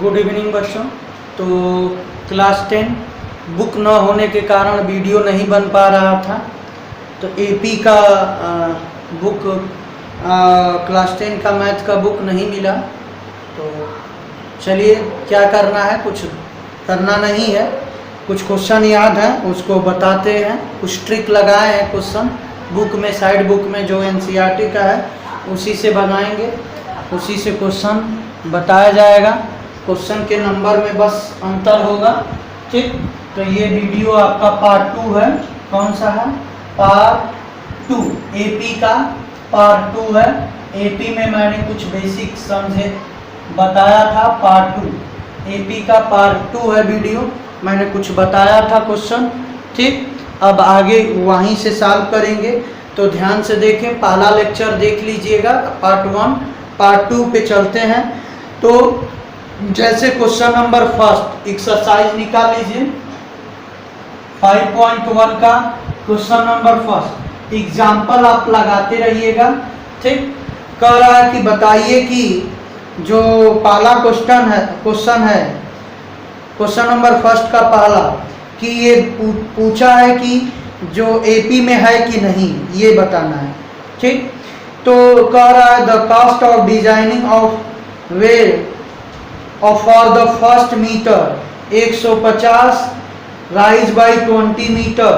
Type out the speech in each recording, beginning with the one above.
Good evening बच्चों। तो class 10 book न होने के कारण वीडियो नहीं बन पा रहा था। तो एपी का बुक क्लास 10 का मैथ का बुक नहीं मिला। तो चलिए क्या करना है, कुछ करना नहीं है, कुछ क्वेश्चन याद है उसको बताते हैं। कुछ ट्रिक लगाए हैं क्वेश्चन बुक में, साइड बुक में जो एनसीईआरटी का है उसी से बनाएंगे, उसी से क्वेश्चन बताया जाएगा। क्वेश्चन के नंबर में बस अंतर होगा, ठीक। तो ये वीडियो आपका पार्ट 2 है। कौन सा है? पार्ट 2, एपी का पार्ट 2 है। एपी में मैंने कुछ बेसिक समझे बताया था। पार्ट 2 एपी का पार्ट 2 है वीडियो, मैंने कुछ बताया था क्वेश्चन, ठीक। अब आगे वहीं से सॉल्व करेंगे। तो ध्यान से देखें, पहला लेक्चर देख लीजिएगा पार्ट 1। पार्ट 2 पे चलते हैं। तो जैसे क्वेश्चन नंबर फर्स्ट एक्सरसाइज निकाल लीजिए 5.1 का क्वेश्चन नंबर फर्स्ट। एग्जाम्पल आप लगाते रहिएगा, ठीक। कह रहा है कि बताइए कि जो पहला क्वेश्चन है क्वेश्चन नंबर फर्स्ट का पहला, कि ये पूछा है कि जो एपी में है कि नहीं, ये बताना है, ठीक। तो कह रहा है the cost of designing of way for the first metre 150 rise by 20 metre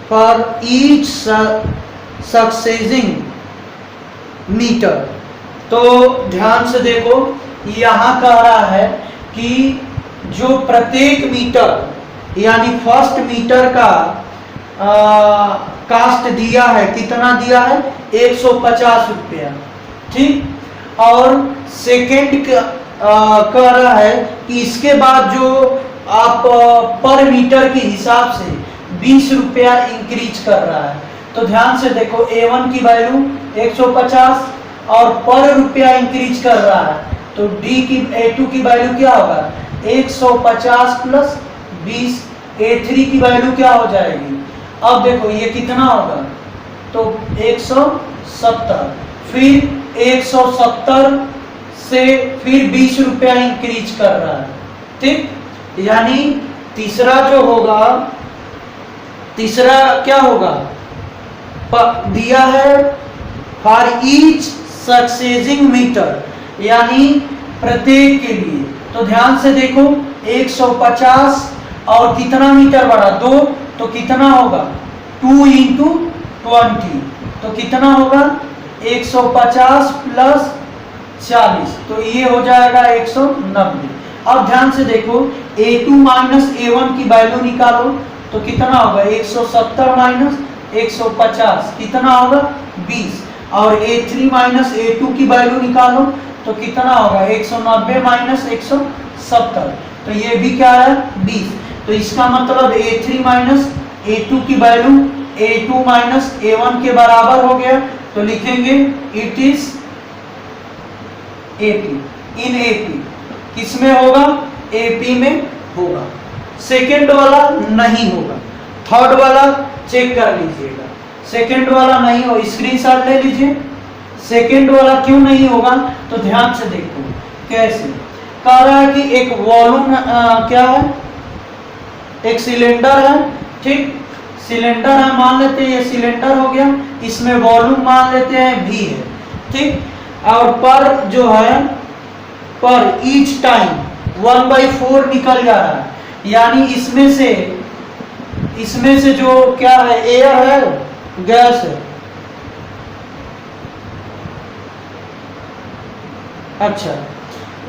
for each succeeding metre. तो ध्यान से देखो, यहाँ कह रहा है कि जो प्रत्येक मीटर यानी फर्स्ट मीटर का कास्ट दिया है, कितना दिया है? 150 रुपया, ठीक। और सेकेंड कह रहा है कि इसके बाद जो आप पर मीटर के हिसाब से 20 रुपया इंक्रीज कर रहा है। तो ध्यान से देखो, A1 की वैल्यू 150 और पर रुपया इंक्रीज कर रहा है, तो A2 की वैल्यू क्या होगा? 150 प्लस 20। A3 की वैल्यू क्या हो जाएगी? अब देखो ये कितना होगा, तो 170, फिर 170 से फिर 20 रुपया इंक्रीज कर रहा है, ठीक। यानी तीसरा जो होगा, तीसरा क्या होगा? दिया है फॉर ईच सक्सेसिंग मीटर, यानी प्रत्येक के लिए। तो ध्यान से देखो, 150 और कितना मीटर बढ़ा? 2, तो कितना होगा? 2 इंटू 20, तो कितना होगा? 150 प्लस 40, तो ये हो जाएगा 190। अब ध्यान से देखो, A2 माइनस A1 की वैल्यू निकालो, तो कितना होगा? 170 माइनस 150 कितना होगा? 20। और A3 माइनस A2 की वैल्यू निकालो, तो कितना होगा? 190 माइनस 170, तो ये भी क्या है? 20। तो इसका मतलब A3 माइनस A2 की वैल्यू A2 माइनस A1 के बराबर हो गया। तो लिखेंगे it is AP, in AP। किसमें होगा? AP में होगा। सेकेंड वाला नहीं होगा। थर्ड वाला चेक कर लीजिएगा, सेकेंड वाला नहीं हो, स्क्रीनशॉट ले लीजिए। सेकेंड वाला क्यों नहीं होगा? तो ध्यान से देखो कैसे। कह रहा है कि एक वॉल्यूम क्या है? एक सिलेंडर है, ठीक। सिलेंडर है, मान लेते हैं ये सिलेंडर हो गया, इसमें वॉल्यूम मान लेते हैं V है, ठीक। और पर जो है, पर ईच टाइम 1/4 निकल जा रहा है, यानी इसमें से जो क्या है? एयर है, गैस है, अच्छा,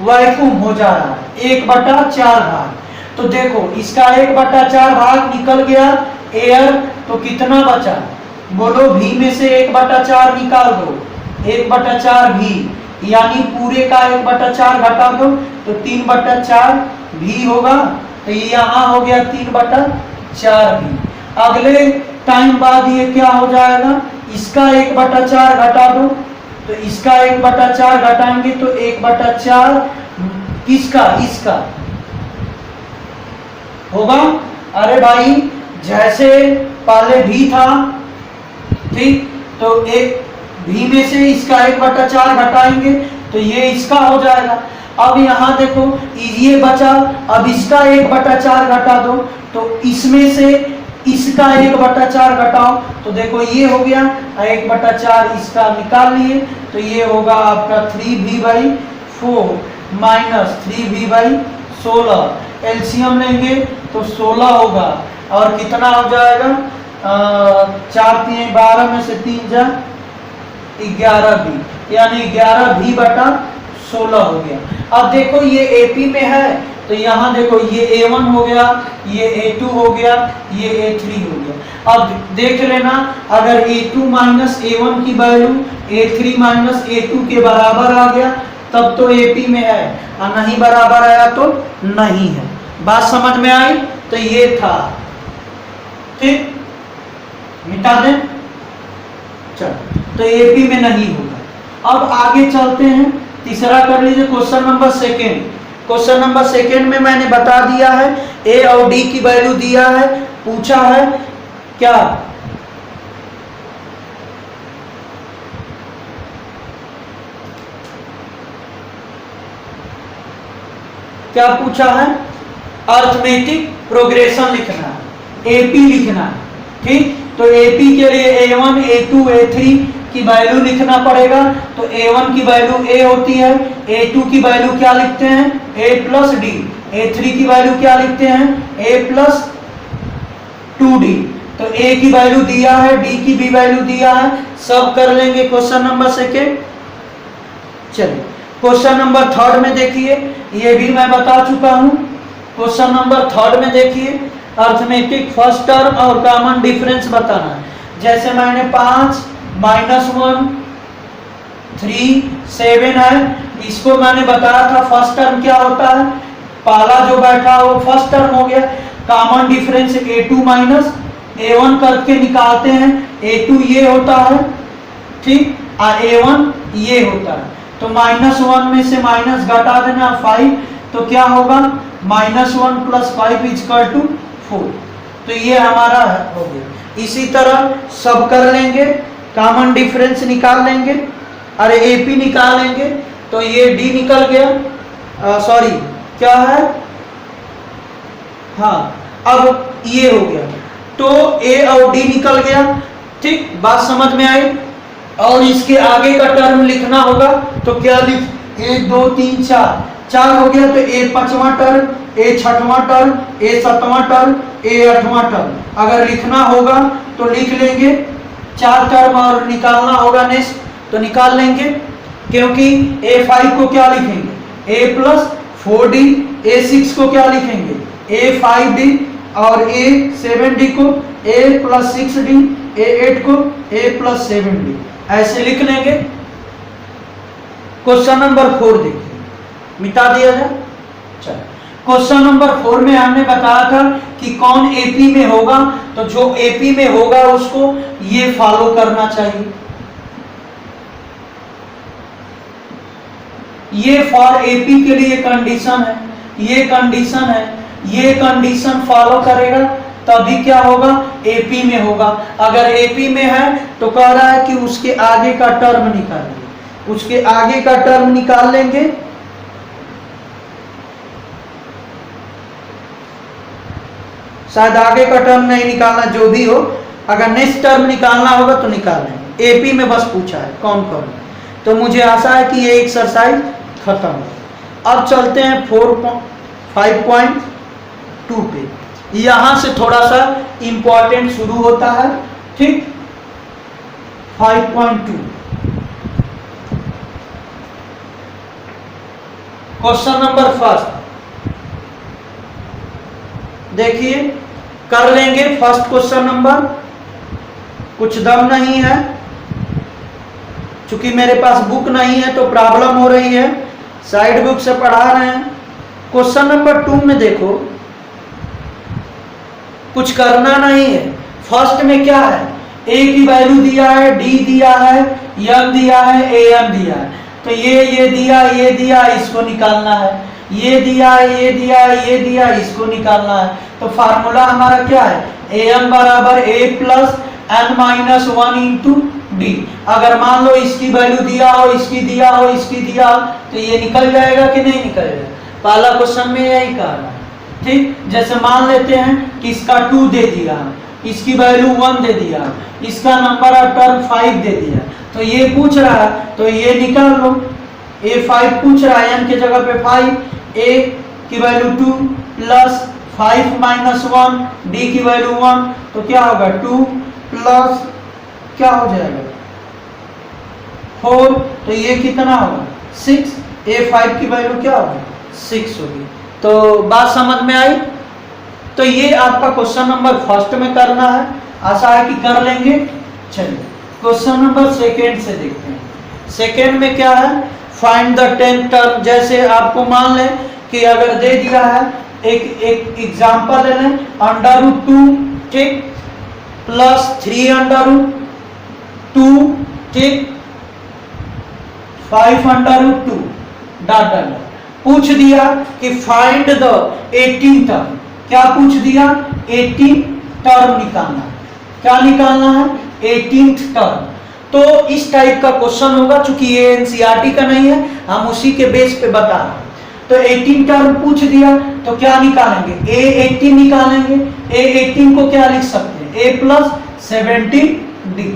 वैक्यूम हो जा रहा है 1/4 भाग। तो देखो इसका 1/4 भाग निकल गया एयर, तो कितना बचा? बोलो, V में से 1/4 निकाल दो, 1/4 V, यानी पूरे का 1/4 घटा दो, तो 3/4 V होगा। तो ये यहाँ हो गया 3/4 V। अगले टाइम बाद ये क्या हो जाएगा? इसका 1/4 घटा दो, तो इसका 1/4 घटाएंगे तो 1/4 किसका? इसका होगा। अरे भाई, जैसे पहले V था, ठीक, तो एक V में से इसका 1/4 घटाएंगे तो ये इसका हो जाएगा। अब यहाँ देखो ये बचा, अब इसका 1/4 घटा दो, तो इसमें से इसका 1/4 घटाओ, तो देखो ये हो गया 1/4 इसका निकाल लिए, तो ये होगा आपका 3v/4 माइनस 3v/16, एलसीएम लेंगे तो 16 होगा, और कितना हो जाएगा 4 3 12 में से 3 जा 11v, यानी 11v/16 हो गया। अब देखो ये AP में है, तो यहाँ देखो ये A1 हो गया, ये A2 हो गया, ये A3 हो गया। अब देख लेना, अगर A2 माइनस A1 की वैल्यू A3 माइनस A2 के बराबर आ गया तब तो AP में है, और नहीं बराबर आया तो नहीं है। बात समझ में आई? तो ये था, ठीक, मिटा दें। चलो, तो AP में नहीं होगा। अब आगे चलते हैं, तीसरा कर लीजिए question number second. Question number second में मैंने बता दिया है A और D की वैल्यू दिया है, पूछा है क्या, क्या पूछा है, अर्थमेटिक प्रोग्रेशन लिखना है, AP लिखना है, ठीक। तो AP के लिए A1 A2 A3 की वैल्यू लिखना पड़ेगा। तो A1 की वैल्यू A होती है, A2 की वैल्यू क्या लिखते हैं A प्लस D, A3 की वैल्यू क्या लिखते हैं A प्लस 2D। तो A की वैल्यू दिया है, D की भी वैल्यू दिया है, सब कर लेंगे क्वेश्चन नंबर सेकेंड। चलिए क्वेश्चन नंबर थर्ड में देखिए, ये भी मैं बता चुका हूं। क्वेश्चन नंबर थर्ड में देखिए, अर्थमेटिक फर्स्ट टर्म और कॉमन डिफरेंस बताना है। जैसे मैंने 5 -1 3 7 है, इसको मैंने बताया था फर्स्ट टर्म क्या होता है, पहला जो बैठा वो फर्स्ट टर्म हो गया। Common difference A2 minus A1 करके निकालते हैं, A2 ये होता है, ठीक, और A1 ये होता है। तो -1 में से माइनस घटा देना 5, तो क्या होगा -1 + 5 = 4। तो ये हमारा हो गया। इसी तरह सब कर लेंगे, कॉमन डिफरेंस निकाल लेंगे, अरे AP निकालेंगे, तो ये D निकल गया, सॉरी क्या है, हाँ, अब ये हो गया, तो A और D निकल गया, ठीक, बात समझ में आई। और इसके आगे का टर्म लिखना होगा, तो क्या लिख 1 2 3 4 हो गया, तो A 5वां टर्म, A 6वां टर्म, A 7वां टर्म, A 8वां टर्म। अगर लिखना होगा तो लिख लेंगे, 4 टर्म और निकालना होगा नेक्स्ट, तो निकाल लेंगे, क्योंकि A5 को क्या लिखेंगे A + 4D, A6 को क्या लिखेंगे A5D, और A7D को A + 6D, A8 को A + 7D, ऐसे लिख लेंगे। क्वेश्चन नंबर 4 देखिए, मिटा दिया जाए। चलो क्वेश्चन नंबर 4 में हमने बताया था कि कौन AP में होगा, तो जो AP में होगा उसको ये फॉलो करना चाहिए। ये फॉर AP के लिए कंडीशन है, ये कंडीशन है, ये कंडीशन फॉलो करेगा तभी क्या होगा AP में होगा। अगर AP में है तो कह रहा है कि उसके आगे का टर्म निकालिए, उसके आगे का टर्म निकाल लेंगे। शायद आगे का टर्म नहीं निकालना, जो भी हो, अगर नेक्स्ट टर्म निकालना होगा तो निकाल लेंगे। AP में बस पूछा है कौन कौन, तो मुझे आशा है कि ये एक्सरसाइज खत्म हो। अब चलते हैं 5.2 पे, यहां से थोड़ा सा इंपॉर्टेंट शुरू होता है, ठीक। 5.2 क्वेश्चन नंबर फर्स्ट देखिए, कर लेंगे फर्स्ट क्वेश्चन नंबर, कुछ दम नहीं है, चूंकि मेरे पास बुक नहीं है तो प्रॉब्लम हो रही है, साइड बुक से पढ़ा रहे हैं। क्वेश्चन नंबर 2 में देखो, कुछ करना नहीं है। फर्स्ट में क्या है, A की वैल्यू दिया है, D दिया है, M दिया है, AM दिया है, तो ये दिया, ये दिया, इसको निकालना है, ये दिया, ये दिया, ये दिया, इसको निकालना है। तो फार्मूला हमारा क्या है, AM = A + n - 1 × D D. अगर मान लो इसकी वैल्यू दिया हो, इसकी दिया हो, इसकी दिया हो, तो ये निकल जाएगा कि नहीं निकल जाएगा? पहला क्वेश्चन में यही करना है। ठीक, जैसे मान लेते हैं कि इसका 2 दे दिया, इसकी वैल्यू 1 दे दिया, इसका नंबर ऑफ टर्म 5 दे दिया, तो ये पूछ रहा है तो ये निकाल लो। ए 5 पूछ रहा है, n के जगह पे 5, a की वैल्यू 2 प्लस 5 माइनस 1, d की वैल्यू 1, तो क्या होगा 2 प्लस क्या हो जाएगा 4, तो ये कितना होगा 6, a5 की वैल्यू क्या होगी 6 होगी। तो बात समझ में आई? तो ये आपका क्वेश्चन नंबर फर्स्ट में करना है, आशा है कि कर लेंगे। चलिए क्वेश्चन नंबर सेकेंड से देखते हैं। सेकेंड में क्या है, फाइंड द 10th टर्म। जैसे आपको मान लें कि अगर दे दिया है, एक एग्जांपल ले लें, √2 ठीक प्लस 3 √2 ठीक 5 √2 डॉट डॉट। पूछ दिया कि फाइंड द 18th टर्म। क्या पूछ दिया? 18 टर्म निकालना। क्या निकालना है? 18th term. तो इस टाइप का क्वेश्चन होगा, चूंकि ये एनसीईआरटी का नहीं है, हम उसी के बेस पे बता रहे हैं। तो 18 टर्म पूछ दिया तो क्या निकालेंगे? A18 निकालेंगे। A18 को क्या लिख सकते हैं? A plus 17D।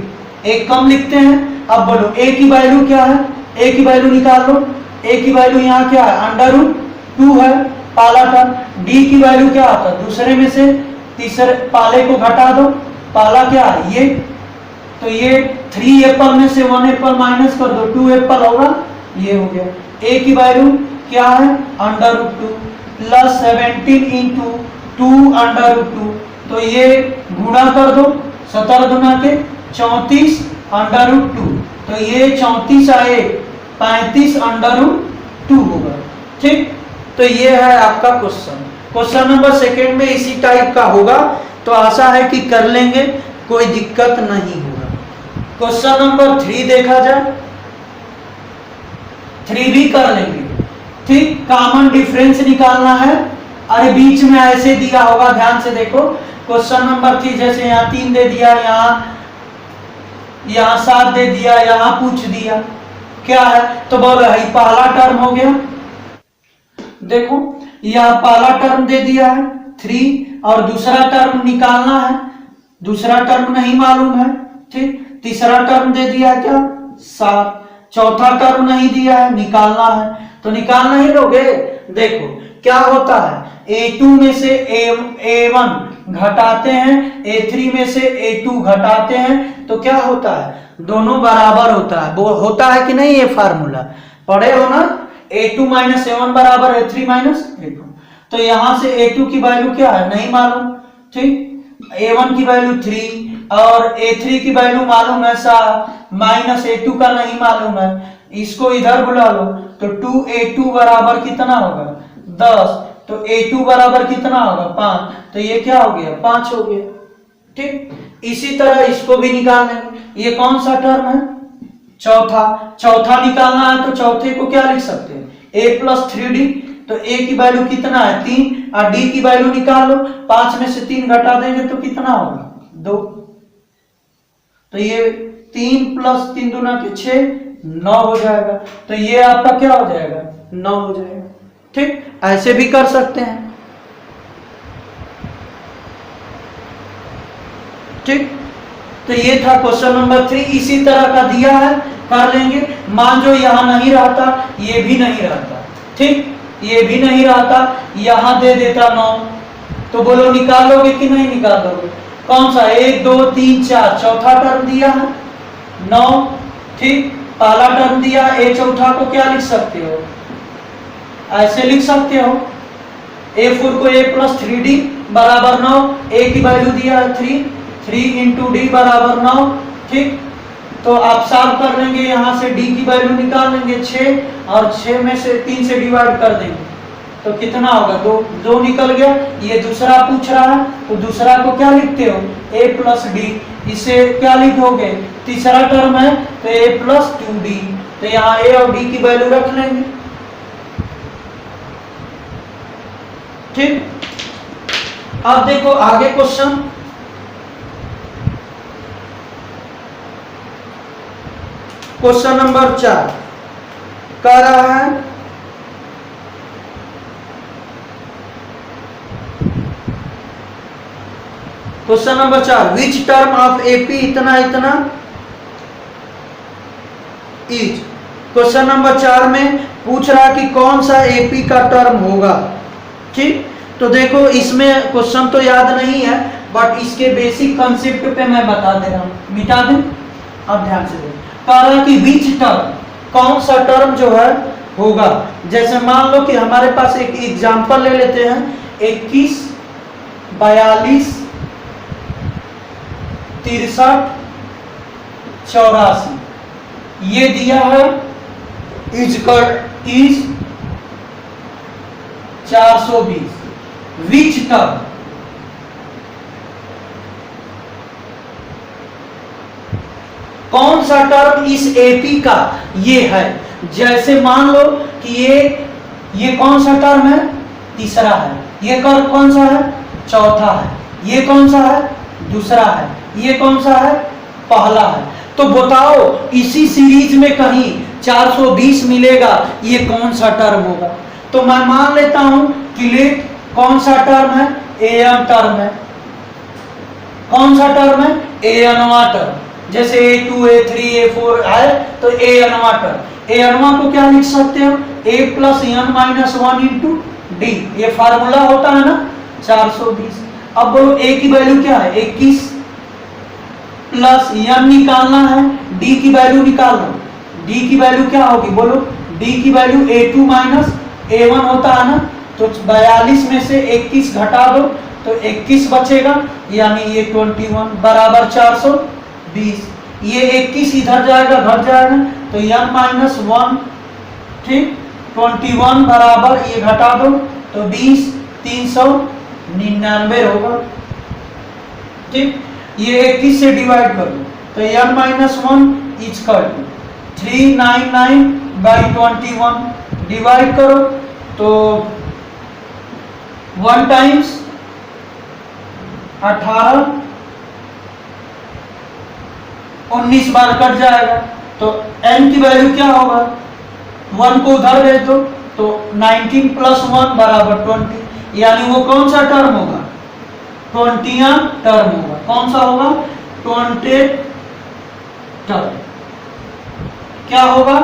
एक कम लिखते हैं। अब बोलो A की वैल्यू क्या है? A की वैल्यू निकाल लो। A की वैल्यू यहाँ क्या है? √2 है पहला टर्म। D की वैल्यू क्या आता है? दूसरे में से तीसरे पाले को घटा दो, पहला क्या है ये, तो ये 3 एप्पल में से 1 एप्पल माइनस कर दो, 2 एप्पल होगा, ये हो गया। A की वैल्यू क्या है? √2 प्लस 17 इंटू 2 √2, तो ये गुणा कर दो, 17 गुना के 34 √2, तो ये 34 आए 35 √2 होगा। ठीक, तो ये है आपका क्वेश्चन। क्वेश्चन नंबर सेकेंड में इसी टाइप का होगा, तो आशा है कि कर लेंगे, कोई दिक्कत नहीं होगा। क्वेश्चन नंबर 3 देखा जाए, 3 भी कर लेंगे। ठीक, कॉमन डिफरेंस निकालना है। अरे बीच में ऐसे दिया होगा, ध्यान से देखो। क्वेश्चन नंबर 3 जैसे यहाँ 3 दे दिया, यहाँ 7 दे दिया, यहाँ पूछ दिया क्या है, तो बोल रहा है पहला टर्म हो गया। देखो यहाँ पहला टर्म दे दिया है 3 और दूसरा टर्म निकालना है, दूसरा टर्म नहीं मालूम है। ठीक, तीसरा टर्म दे दिया है क्या 7, चौथा टर्म नहीं दिया है, निकालना है, तो निकालना ही लोगे। देखो क्या होता है, A2 में से A1 घटाते हैं, A3 में से A2 घटाते हैं, तो क्या होता है दोनों बराबर होता है। वो होता है कि नहीं, ये फार्मूला पढ़े हो ना, A2 माइनस A1 बराबर A3 माइनस A2। तो यहां से A2 की वैल्यू क्या है नहीं मालूम, ठीक, A1 की वैल्यू 3 और A3 की वैल्यू मालूम है माइनस A2 का नहीं मालूम है, इसको इधर बुला लो, तो 2A2 बराबर कितना होगा 10, तो A2 बराबर कितना होगा 5, तो ये क्या हो गया 5 हो गया। ठीक, इसी तरह इसको भी निकाल लेंगे। ये कौन सा टर्म है? चौथा। चौथा निकालना है तो चौथे को क्या लिख सकते हैं A प्लस 3D, तो A की वैल्यू कितना है 3 और D की वैल्यू निकाल लो, 5 में से 3 घटा देंगे तो कितना होगा 2, तो ये 3 प्लस 3 दूना के 6 9 हो जाएगा, तो ये आपका क्या हो जाएगा 9 हो जाएगा। ठीक, ऐसे भी कर सकते हैं। ठीक, तो ये था क्वेश्चन नंबर 3, इसी तरह का दिया है, कर लेंगे। मान जो यहां नहीं रहता, ये भी नहीं रहता, ठीक, ये भी नहीं रहता, यहां दे देता 9, तो बोलो निकालोगे कि नहीं निकालोगे? कौन सा 1 2 3 4, चौथा टर्म दिया है 9, ठीक, पहला टर्म दिया A, चौथा को क्या लिख सकते हो ऐसे लिख सकते हो, A4 को A प्लस 3D बराबर 9, A की वैल्यू दिया है 3 इंटू D बराबर 9। ठीक, तो आप साफ कर लेंगे, यहां से D की वैल्यू निकाल लेंगे 6 और 6 में से 3 से डिवाइड कर देंगे तो कितना होगा 2 निकल गया। ये दूसरा पूछ रहा है तो दूसरा को क्या लिखते हो A प्लस D, इसे क्या लिखोगे तीसरा टर्म है तो A प्लस 2D, तो यहाँ A और D की वैल्यू रख लेंगे। ठीक, अब देखो आगे क्वेश्चन, क्वेश्चन नंबर 4 कह रहा है question number 4 which term of AP इतना इतना इज। क्वेश्चन नंबर 4 में पूछ रहा कि कौन सा एपी का टर्म होगा। ठीक, तो देखो इसमें क्वेश्चन तो याद नहीं है बट इसके बेसिक कंसेप्ट पे मैं बता दे रहा हूं, मिटा दें आप ध्यान से देखें। कह रहा कि विच टर्म, कौन सा टर्म जो है होगा। जैसे मान लो कि हमारे पास एक एग्जांपल ले लेते हैं 21, 42, 63, 84 ये दिया है इज 420। विच टर्म, कौन सा टर्म इस एपी का ये है। जैसे मान लो कि ये कौन सा टर्म है, तीसरा है। ये कौन सा है, चौथा है। ये कौन सा है, दूसरा है। ये कौन सा है, पहला है। तो बताओ इसी सीरीज में कहीं 420 मिलेगा, ये कौन सा टर्म होगा। तो मैं मान लेता हूं कि लेट कौन सा टर्म है, एन टर्म है। कौन सा टर्म है, एनवा टर्म। जैसे A2, A3, A4 है तो एनवा टर्म। एनवा को क्या लिख सकते हो, A plus N minus 1 into D, ये फार्मूला होता है ना 420। अब बोलो A की वैल्यू क्या है, 21 प्लस एन निकालना है, डी की वैल्यू निकाल लो। डी की वैल्यू क्या होगी, बोलो डी की वैल्यू A2 माइनस A1 होता है ना। तो 42 में से 21 घटा दो तो 21 बचेगा, यानी ये 21 बराबर 420। ये 21 इधर जाएगा घट जाएगा तो n माइनस 1, ठीक 21 बराबर ये घटा दो तो 20, 399 होगा। ठीक, ये 21 से डिवाइड कर दो तो n माइनस 1 इज कर 399 बाई 21 डिवाइड करो तो 1 टाइम्स 18, 19 बार कट जाएगा तो n की वैल्यू क्या होगा, 1 को उधर भेज दो तो 19 प्लस 1 बराबर 20, यानी वो कौन सा टर्म होगा, 20वां टर्म होगा। कौन सा होगा, 20 टर्म। क्या होगा,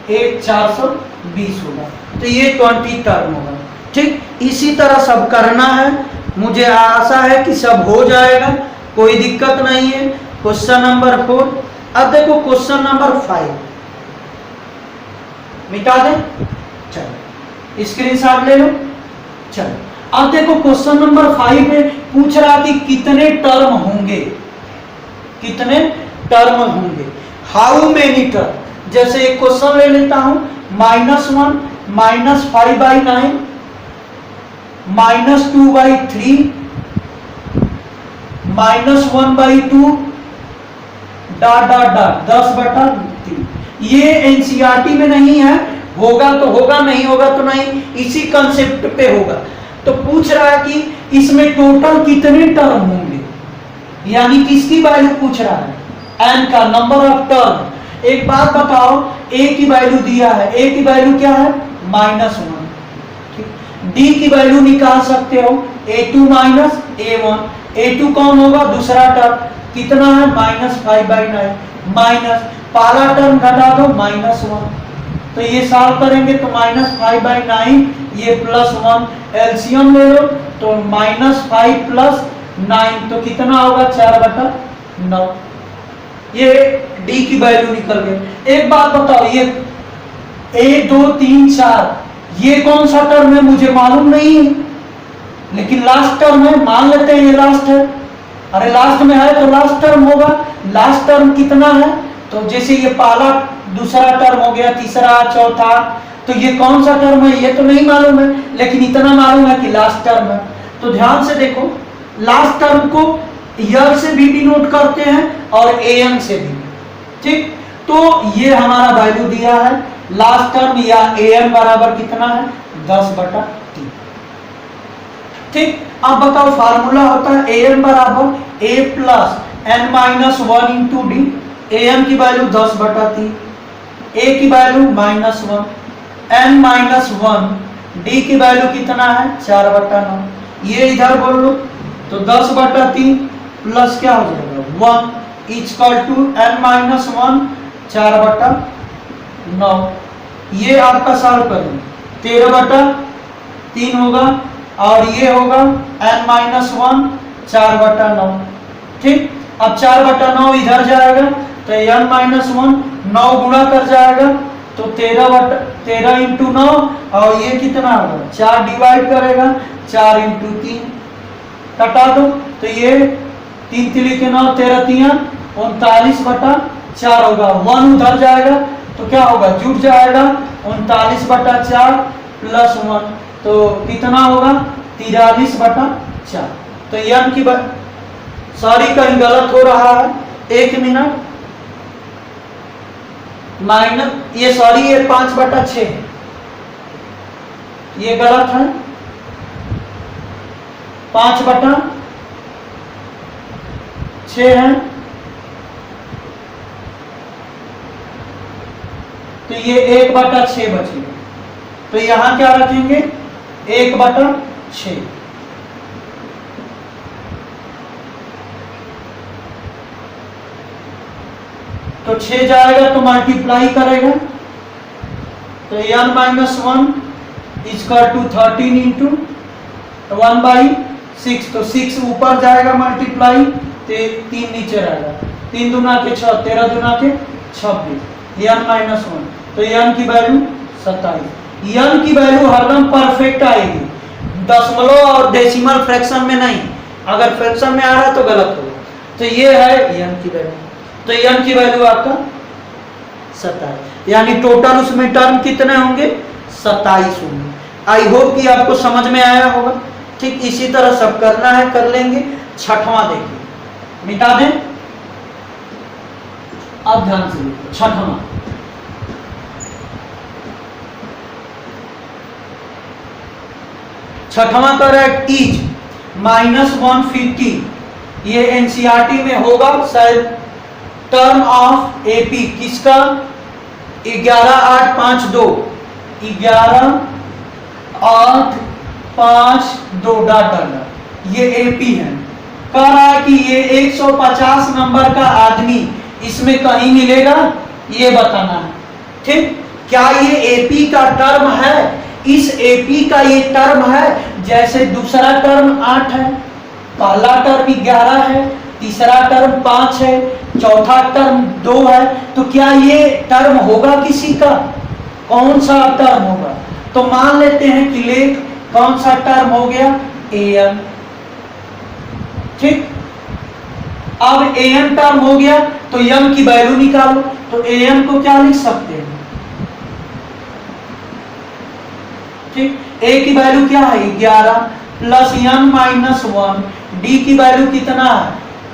420 होगा। तो ये 20 टर्म होगा। ठीक, इसी तरह सब करना है। मुझे आशा है कि सब हो जाएगा, कोई दिक्कत नहीं है। Question number 4। अब देखो क्वेश्चन नंबर 5 मिटा दें, चलो स्क्रीनशॉट ले लो। चलो अब देखो क्वेश्चन नंबर 5 में पूछ रहा कि कितने टर्म होंगे, कितने टर्म होंगे, हाउ मेनी टर्म। जैसे एक क्वेश्चन ले लेता हूं, -1 -5/9 -2/3 -1/2 डॉट डॉट डॉट 10/3। ये एनसीईआरटी में नहीं है, होगा तो होगा, नहीं होगा तो नहीं, इसी कंसेप्ट पे होगा। तो पूछ रहा है कि इसमें टोटल कितने टर्म होंगे, यानी किसकी वैल्यू पूछ रहा है, n का, नंबर ऑफ टर्म। एक बात बताओ, a की वैल्यू दिया है, a की वैल्यू क्या है, -1। d की वैल्यू निकाल सकते हो, A2 माइनस A1। A2 कौन होगा, दूसरा टर्म, कितना है, -5/9 माइनस पहला टर्म घटा दो -1। तो ये सॉल्व करेंगे तो -5/9 ये +1, एलसीएम ले लो तो -5 + 9 तो कितना होगा, 4/9। ये d की वैल्यू निकल गई। एक बात बताओ, ये 1 2 3 4 ये कौन सा टर्म है, मुझे मालूम नहीं है, लेकिन लास्ट टर्म है, मान लेते हैं ये लास्ट है। अरे लास्ट में है तो लास्ट टर्म होगा। लास्ट टर्म कितना है, तो जैसे ये पहला दूसरा टर्म हो गया, तीसरा चौथा, तो ये कौन सा टर्म है ये तो नहीं मालूम है, लेकिन इतना मालूम है कि लास्ट टर्म है। तो ध्यान से देखो, लास्ट टर्म को ईयर से भी डिनोट करते हैं और एएम से भी। ठीक, तो ये हमारा वैल्यू दिया है, लास्ट टर्म या एएम बराबर कितना है, 10/3। ठीक, अब बताओ फार्मूला होता है एएम बराबर a + n - 1 × d। एएम की वैल्यू 10/3, ए की वैल्यू -1, n -1, डी की वैल्यू कितना है 4/9, ये इधर बोल लो तो 10/3 प्लस क्या हो जाएगा 1 इक्वल टू n -1 4/9। ये आपका सॉल्व करें 13/3 होगा और ये होगा n -1 4/9। ठीक, अब 4/9 इधर जाएगा तो n -1 9 गुणा कर जाएगा तो 13 × 9 और ये कितना होगा 4 डिवाइड करेगा 4 × 3 कटा दो तो ये 3 3 के 9 13 3 39/4 होगा। 1 उधर जाएगा तो क्या होगा जुट जाएगा 39/4 प्लस 1 तो कितना होगा 43/4। तो n की सॉरी कहीं गलत हो रहा है, 1 मिनट माइनस ये सॉरी ये 5/6 ये गलत है 5/6 है तो ये 1/6 बचेगा तो यहां क्या रखेंगे 1/6। तो 6 जाएगा तो मल्टीप्लाई करेगा तो n -1 इक्वल टू 13 × 1/6 तो 6 ऊपर जाएगा मल्टीप्लाई तो 3 नीचे रहेगा 3 दूना के 6 13 दूना के 26 n -1 तो n की वैल्यू 27। n की वैल्यू हरदम परफेक्ट आएगी, दशमलव और डेसिमल फ्रैक्शन में नहीं, अगर फ्रैक्शन में आ रहा है तो गलत होगा। तो ये है n की वैल्यू, तो n की वैल्यू आपका 27 यानी टोटल उसमें टर्म कितने होंगे 27 होंगे। आई होप कि आपको समझ में आया होगा। ठीक इसी तरह सब करना है कर लेंगे। छठवां देखिए, मिटा दें, अब ध्यान से देखिए छठवां कर इज -150। ये एनसीईआरटी में होगा शायद टर्म ऑफ एपी किसका 11,852 11,852 डाटा ये एपी है। कह रहा है कि ये 150 नंबर का आदमी इसमें कहीं मिलेगा ये बताना है। ठीक, क्या ये एपी का टर्म है, इस एपी का ये टर्म है, जैसे दूसरा टर्म 8 है, पहला टर्म 11 है, तीसरा टर्म 5 है, चौथा टर्म 2 है, तो क्या ये टर्म होगा किसी का, कौन सा टर्म होगा। तो मान लेते हैं कि लेख कौन सा टर्म हो गया an। ठीक, अब an टर्म हो गया तो m की वैल्यू निकालो। तो an को क्या लिख सकते हैं, ठीक, a की वैल्यू क्या है 11 प्लस n -1, d की वैल्यू कितना है,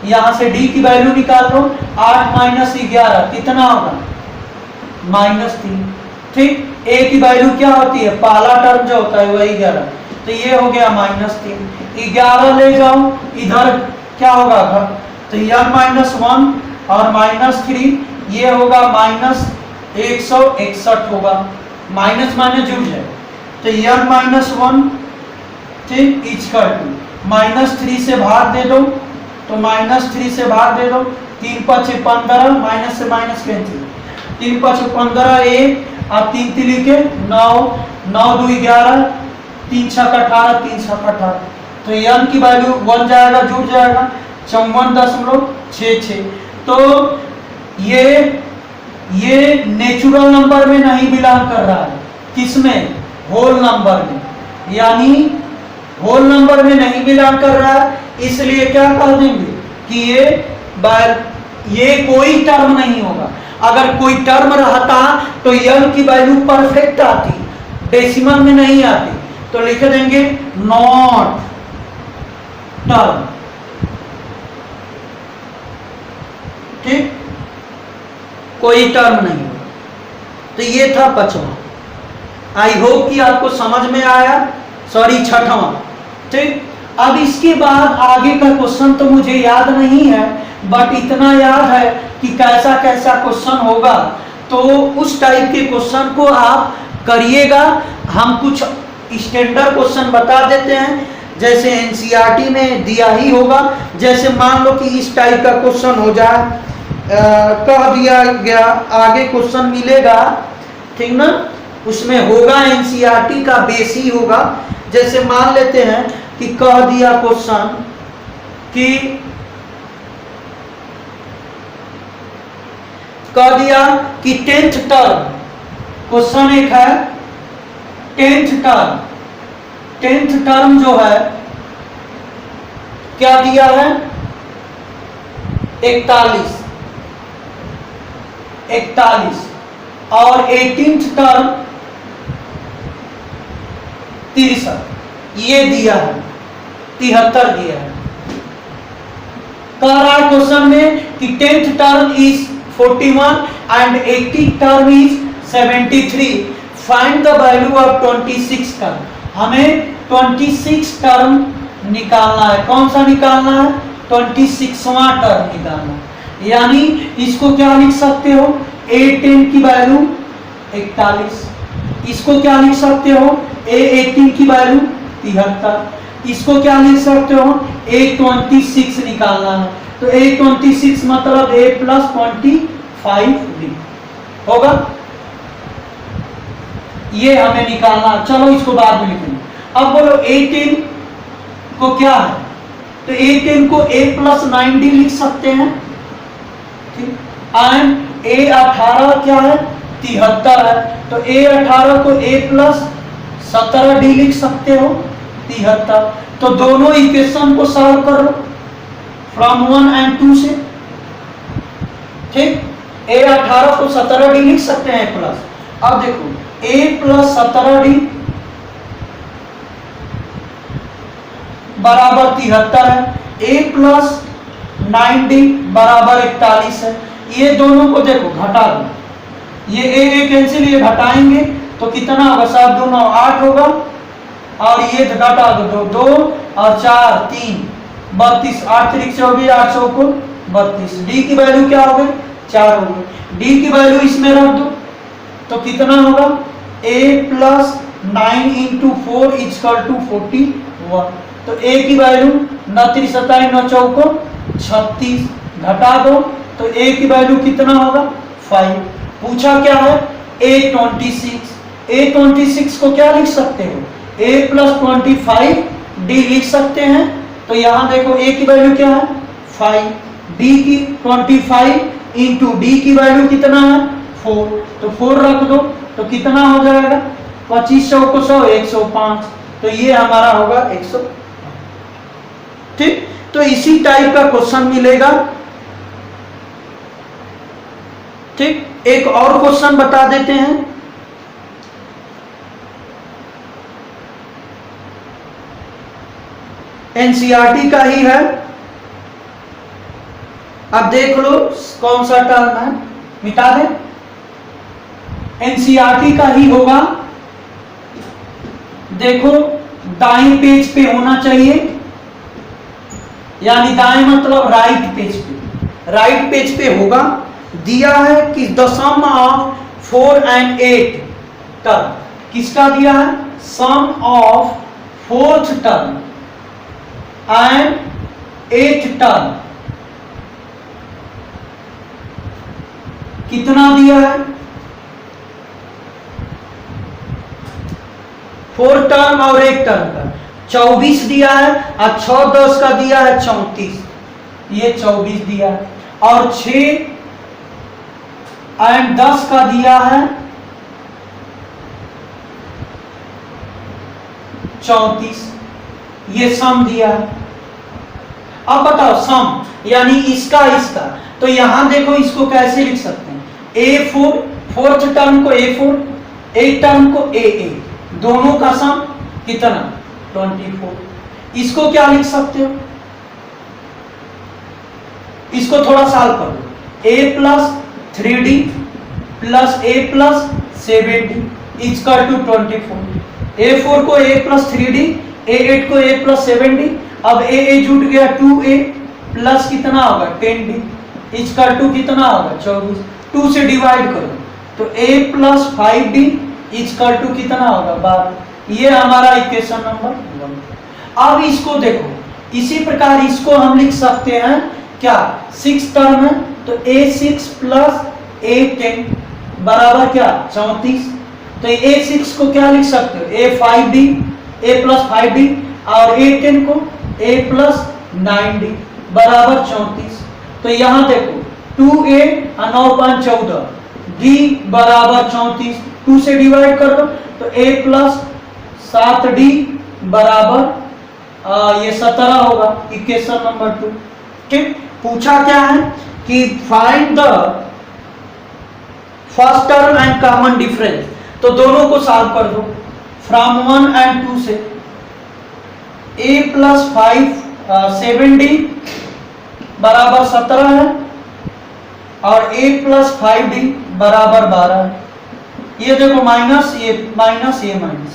यहां से d की वैल्यू निकाल लो 8 - 11 कितना होगा -3। ठीक, a की वैल्यू क्या होती है, पहला टर्म जो होता है वही 11, तो ये हो गया -3। 11 ले जाओ इधर क्या होगा तो n -1 और -3 ये होगा -161 होगा, माइनस माइनस जुड़ जाए तो n -1 ठीक इक्वल टू -3 से भाग दे दो तो -3 से भाग दे दो 3 × 5 = 15 माइनस से माइनस कैंसिल 3 × 5 = 15 1 और 3 × 3 = 9 9 × 2 = 11 3 × 6 = 18 3 × 6 = 18 तो n की वैल्यू 1 जाएगा जुड़ जाएगा 54.66। तो ये नेचुरल नंबर में नहीं बिलोंग कर रहा है, किसमें होल नंबर में, यानी होल नंबर में नहीं बिलोंग कर रहा है, इसलिए क्या कह देंगे कि ये कोई टर्म नहीं होगा। अगर कोई टर्म रहता तो n की वैल्यू परफेक्ट आती, डेसिमल में नहीं आती, तो लिख देंगे नॉट टर्म। ठीक, कोई टर्म नहीं होगा। तो ये था 5वां। आई होप कि आपको समझ में आया, सॉरी 6वां। ठीक, अब इसके बाद आगे का क्वेश्चन तो मुझे याद नहीं है, बट इतना याद है कि कैसा कैसा क्वेश्चन होगा तो उस टाइप के क्वेश्चन को आप करिएगा। हम कुछ स्टैंडर्ड क्वेश्चन बता देते हैं, जैसे एनसीईआरटी में दिया ही होगा। जैसे मान लो कि इस टाइप का क्वेश्चन हो जाए, कह दिया गया, आगे क्वेश्चन मिलेगा, ठीक ना, उसमें होगा एनसीईआरटी का बेस ही होगा। जैसे मान लेते हैं कि कह दिया क्वेश्चन कि कह दिया कि 10th टर्म, क्वेश्चन एक है 10th टर्म जो है क्या दिया है 41 और 18th टर्म 63, ये दिया है 73 दिया है। कह रहा है क्वेश्चन में कि 10th term is 41 and 80th term is 73. Find the value of 26 term. हमें 26 टर्म निकालना है। कौन सा निकालना है? 26वां टर्म निकालना है। यानी इसको क्या लिख सकते हो? A10 की वैल्यू 41, इसको क्या लिख सकते हो? A18 की वैल्यू 73, इसको क्या लिख सकते हो? A26 निकालना है। तो A26 मतलब A प्लस 25D होगा, ये हमें निकालना। चलो इसको बाद में लिखेंगे। अब बोलो A10 को क्या है? तो A10 को A प्लस 9D लिख सकते हैं, ठीक। एंड A18 क्या है? 73 है, तो A18 को A प्लस 17D लिख सकते हो, 73। तो दोनों इक्वेशन को सॉल्व करो फ्रॉम 1 and 2 से, ठीक। A18 को 17D लिख सकते हैं प्लस। अब देखो A प्लस 17D बराबर 73 है, A प्लस 9D बराबर 41 है। ये दोनों को देखो घटा दो, ये A कैंसिल, ये घटाएंगे तो कितना होगा? 7 2 9 8 होगा, और ये घटा दो 2 और 4 3 32, 8 3 24, 8 4 को 32। डी की वैल्यू क्या हो गई? 4 हो गई। डी की वैल्यू इसमें रख दो तो कितना होगा? A plus 9 into 4 equal to 41। तो A की वैल्यू 9 3 27 9 4 को 36, घटा दो तो A की वैल्यू कितना होगा? 5। पूछा क्या है? A26। A26 को क्या लिख सकते हो? A प्लस 25D लिख सकते हैं। तो यहां देखो A की वैल्यू क्या है? 5, D की 25 इंटू D की वैल्यू कितना है? 4, तो 4 रख दो तो कितना हो जाएगा? 2500 को 100 105, तो ये हमारा होगा 100, ठीक। तो इसी टाइप का क्वेश्चन मिलेगा, ठीक। एक और क्वेश्चन बता देते हैं। एनसीईआरटी का ही है, अब देख लो कौन सा टर्म है, मिटा दे। एनसीईआरटी का ही होगा, देखो दाएं पेज पे होना चाहिए, यानी दाएं मतलब राइट पेज पे, राइट पेज पे होगा। दिया है कि the sum of 4 and 8 term, किसका दिया है? Sum of 4th term and 8th term कितना दिया है? 4 टर्म और 1 टर्म का 24 दिया है, और 6 10 का दिया है 34, ये 24 दिया है, और 6 and 10 का दिया है 34, ये सम दिया है। अब बताओ सम यानी इसका इसका, तो यहां देखो इसको कैसे लिख सकते हैं? A4, 4th टर्म को A4, 8 टर्म को AA, दोनों का सम कितना? 24। इसको क्या लिख सकते हो? इसको थोड़ा सॉल्व कर दो। A plus 3D plus A plus 7D equal to 24। A4 को A प्लस 3D, A8 को A प्लस 7D, अब A जुट गया 2A प्लस कितना होगा? 10D इक्वल टू कितना होगा? 24। 2 से डिवाइड करो तो a plus 5b equal to कितना होगा 12। ये हमारा इक्वेशन नंबर 1। अब इसको देखो, इसी प्रकार इसको हम लिख सकते हैं क्या, 6 टर्म है तो a6 प्लस a10 बराबर क्या 34। तो a6 को क्या लिख सकते हो a5d, a प्लस 5d, और a10 को a प्लस 9d बराबर 34। तो यहाँ देखो 2a 9 5 14, d बराबर 34, 2 से डिवाइड कर दो तो a प्लस 7d बराबर ये 17 होगा, इक्वेशन नंबर 2। ठीक, पूछा क्या है कि find the first term and common difference, तो दोनों को सॉल्व कर दो फ्रॉम 1 एंड 2 से। a प्लस 7d बराबर 17 है और a प्लस 5d बराबर 12 है। ये देखो माइनस ये माइनस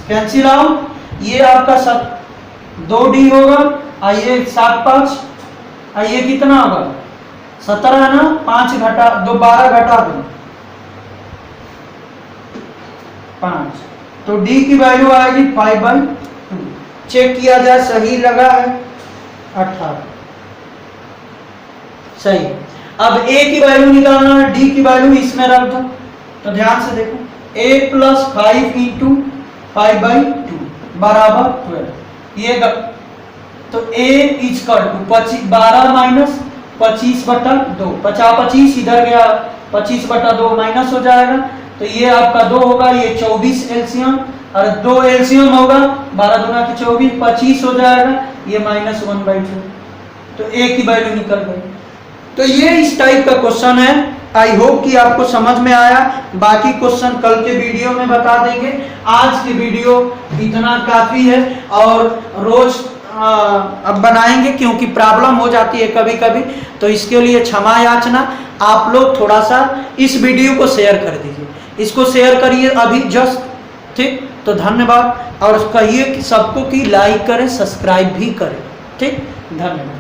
कैंसिल आउट, ये आपका 2d होगा, आइए 7 5, आइए कितना होगा 17 है ना, 5 घटा 2 12 घटा दो 5, तो d की वैल्यू आएगी 5/2। चेक किया जाए सही लगा है 18 सही। अब a की वैल्यू निकालना है, d की वैल्यू इसमें रख दो। तो ध्यान से देखो a प्लस 5 इंटू 5/2 बराबर 12। ये तो a इक्वल टू 12 माइनस 25/2, 50 इधर गया 25/2 माइनस हो जाएगा, तो ये आपका 2 होगा, ये 24 एलसीएम, और 2 एलसीएम होगा 12 दूना की 24, 25 हो जाएगा, ये -1/2। तो a की वैल्यू निकल गई। तो ये इस टाइप का क्वेश्चन है। आई होप कि आपको समझ में आया। बाकी क्वेश्चन कल के वीडियो में बता देंगे। आज की वीडियो इतना काफी है, और रोज अब बनाएंगे क्योंकि प्रॉब्लम हो जाती है कभी कभी, तो इसके लिए क्षमा याचना। आप लोग थोड़ा सा इस वीडियो को शेयर कर दीजिए, इसको शेयर करिए अभी जस्ट, ठीक। तो धन्यवाद, और कहिए कि सबको कि लाइक करें, सब्सक्राइब भी करें, ठीक। धन्यवाद।